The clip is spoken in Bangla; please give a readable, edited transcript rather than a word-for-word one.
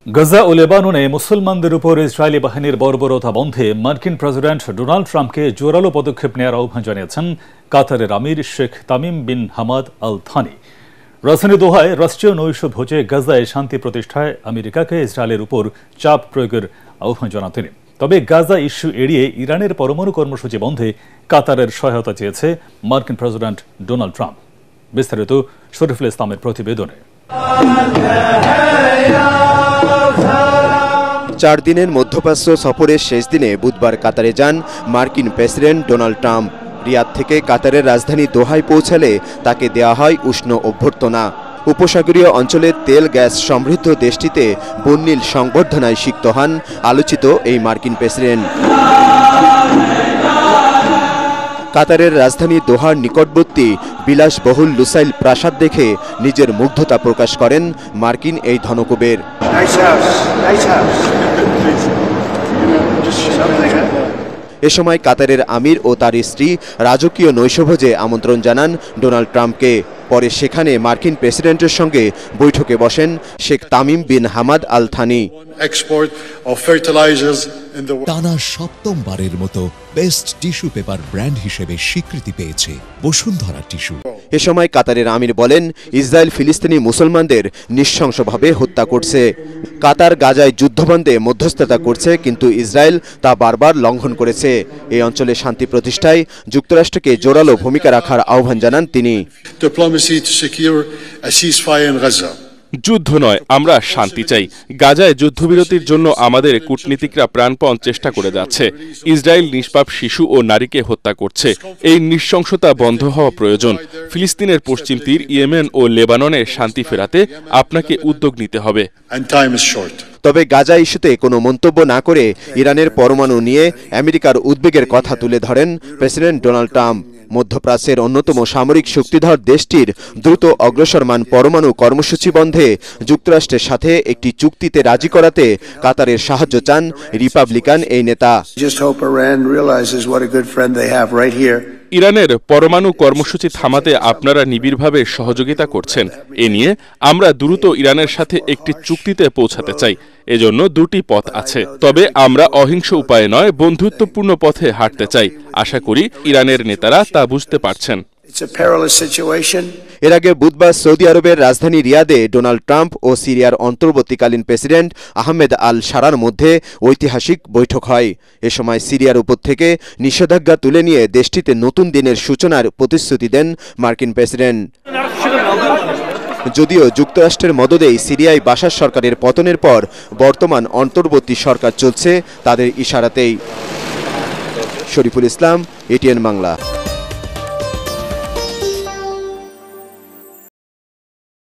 গাজা ও লেবাননে মুসলমানদের উপর ইসরায়েলি বাহিনীর বর্বরতা বন্ধে মার্কিন প্রেসিডেন্ট ডোনাল্ড ট্রাম্পকে জোরালো পদক্ষেপ নেওয়ার আহ্বান জানিয়েছেন কাতারের আমির শেখ তামিম বিন হামাদ আল থানি। রাজধানী দোহায় রাষ্ট্রীয় নৈশ ভোজে গাজায় শান্তি প্রতিষ্ঠায় আমেরিকাকে ইসরায়েলের উপর চাপ প্রয়োগের আহ্বান জানান তিনি। তবে গাজা ইস্যু এড়িয়ে ইরানের পরমাণু কর্মসূচি বন্ধে কাতারের সহায়তা চেয়েছে মার্কিন প্রেসিডেন্ট ডোনাল্ড ট্রাম্প। বিস্তারিত শরীফুল ইসলামের প্রতিবেদনে। 4 দিনের মধ্যপ্রাচ্য সফরের শেষ দিনে বুধবার কাতারে যান মার্কিন প্রেসিডেন্ট ডোনাল্ড ট্রাম্প। রিয়াদ থেকে কাতারের রাজধানী দোহায় পৌঁছালে তাকে দেওয়া হয় উষ্ণ অভ্যর্থনা। উপসাগরীয় অঞ্চলের তেল গ্যাস সমৃদ্ধ দেশটিতে বন্যিল সংবর্ধনায় সিক্ত হন আলোচিত এই মার্কিন প্রেসিডেন্ট। কাতারের রাজধানী দোহার নিকটবর্তী বিলাসবহুল লুসাইল প্রাসাদ দেখে নিজের মুগ্ধতা প্রকাশ করেন মার্কিন এই ধনকুবের। এ সময় কাতারের আমির ও তার স্ত্রী রাজকীয় নৈশভোজে আমন্ত্রণ জানান ডোনাল্ড ট্রাম্পকে। পরে সেখানে মার্কিন প্রেসিডেন্টের সঙ্গে বৈঠকে বসেন শেখ তামিম বিন হামাদ আল থানি। টানা 7মবারের মতো বেস্ট টিস্যু পেপার ব্র্যান্ড হিসেবে স্বীকৃতি পেয়েছে বসুন্ধরা টিস্যু। এ সময় কাতারের আমির বলেন, ইসরায়েল ফিলিস্তিনি মুসলমানদের নৃশংসভাবে হত্যা করছে। কাতার গাজায় যুদ্ধবন্ধে মধ্যস্থতা করছে, কিন্তু ইসরায়েল তা বারবার লঙ্ঘন করেছে। এই অঞ্চলে শান্তি প্রতিষ্ঠায় যুক্তরাষ্ট্রকে জোরালো ভূমিকা রাখার আহ্বান জানান তিনি। যুদ্ধ নয়, আমরা শান্তি চাই। গাজায় যুদ্ধবিরতির জন্য আমাদের কূটনীতিকরা প্রাণপণ চেষ্টা করে যাচ্ছে। ইসরায়েল নিষ্পাপ শিশু ও নারীকে হত্যা করছে। এই নৃশংসতা বন্ধ হওয়া প্রয়োজন। ফিলিস্তিনের পশ্চিম তীর, ইয়েমেন ও লেবাননে শান্তি ফেরাতে আপনাকে উদ্যোগ নিতে হবে। তবে গাজা ইস্যুতে কোনো মন্তব্য না করে ইরানের পরমাণু নিয়ে আমেরিকার উদ্বেগের কথা তুলে ধরেন প্রেসিডেন্ট ডোনাল্ড ট্রাম্প। মধ্যপ্রাচ্যের অন্যতম সামরিক শক্তিধর দেশটির দ্রুত অগ্রসরমান পরমাণু কর্মসূচি বন্ধে যুক্তরাষ্ট্রের সাথে একটি চুক্তিতে রাজি করাতে কাতারের সাহায্য চান রিপাবলিকান এই নেতা। ইরানের পরমাণু কর্মসূচি থামাতে আপনারা নিবিড়ভাবে সহযোগিতা করছেন। এ নিয়ে আমরা দ্রুত ইরানের সাথে একটি চুক্তিতে পৌঁছাতে চাই। এজন্য 2টি পথ আছে, তবে আমরা অহিংস উপায়ে নয়, বন্ধুত্বপূর্ণ পথে হাঁটতে চাই। আশা করি ইরানের নেতারা তা বুঝতে পারছেন। এর আগে বুধবার সৌদি আরবের রাজধানী রিয়াদে ডোনাল্ড ট্রাম্প ও সিরিয়ার অন্তর্বর্তীকালীন প্রেসিডেন্ট আহমেদ আল শারার মধ্যে ঐতিহাসিক বৈঠক হয়। এ সময় সিরিয়ার উপর থেকে নিষেধাজ্ঞা তুলে নিয়ে দেশটিতে নতুন দিনের সূচনার প্রতিশ্রুতি দেন মার্কিন প্রেসিডেন্ট। যদিও যুক্তরাষ্ট্রের মদদেই সিরিয়ায় বাশার সরকারের পতনের পর বর্তমান অন্তর্বর্তী সরকার চলছে তাদের ইশারাতেই। শরীফুল ইসলাম, এটিএন বাংলা।